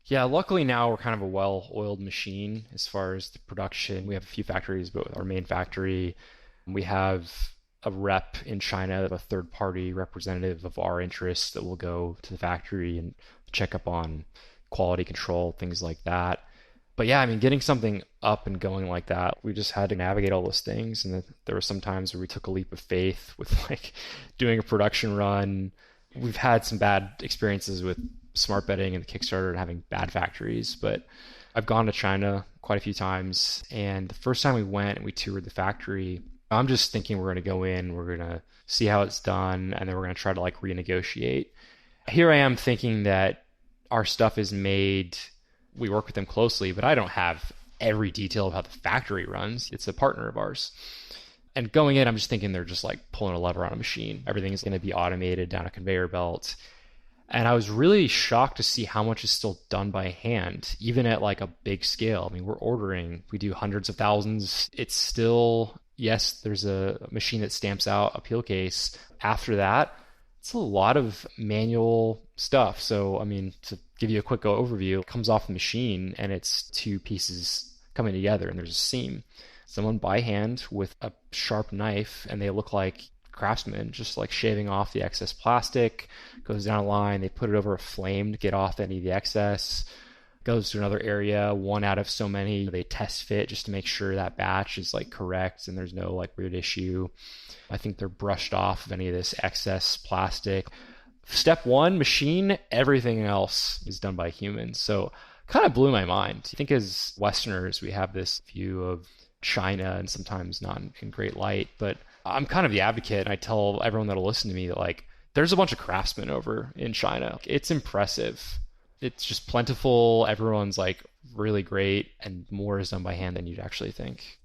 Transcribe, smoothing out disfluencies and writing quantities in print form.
Yeah, luckily now we're kind of a well-oiled machine as far as the production. We have a few factories, but with our main factory, we have a rep in China, a third-party representative of our interests that will go to the factory and check up on quality control, things like that. But yeah, I mean, getting something up and going like that, we just had to navigate all those things. And there were some times where we took a leap of faith with like doing a production run. We've had some bad experiences with smart betting and the Kickstarter and having bad factories, but I've gone to China quite a few times. And the first time we went and we toured the factory, I'm just thinking we're going to go in, we're going to see how it's done, and then we're going to try to like renegotiate. Here I am thinking that our stuff is made, we work with them closely, but I don't have every detail of how the factory runs. It's a partner of ours. And going in, I'm just thinking they're just like pulling a lever on a machine. Everything is going to be automated down a conveyor belt. And I was really shocked to see how much is still done by hand, even at like a big scale. I mean, we're ordering, we do hundreds of thousands. It's still, yes, there's a machine that stamps out a peel case. After that, it's a lot of manual stuff. So, I mean, to give you a quick overview, it comes off the machine and it's two pieces coming together and there's a seam. Someone by hand with a sharp knife, and they look like craftsmen, just like shaving off the excess plastic, goes down a line, they put it over a flame to get off any of the excess, goes to another area, one out of so many, they test fit just to make sure that batch is like correct and there's no like weird issue. I think they're brushed off of any of this excess plastic. Step one, machine, everything else is done by humans. So kind of blew my mind. I think as Westerners, we have this view of China and sometimes not in great light, but I'm kind of the advocate, and I tell everyone that'll listen to me that like there's a bunch of craftsmen over in China. It's impressive. It's just plentiful. Everyone's like really great, and more is done by hand than you'd actually think.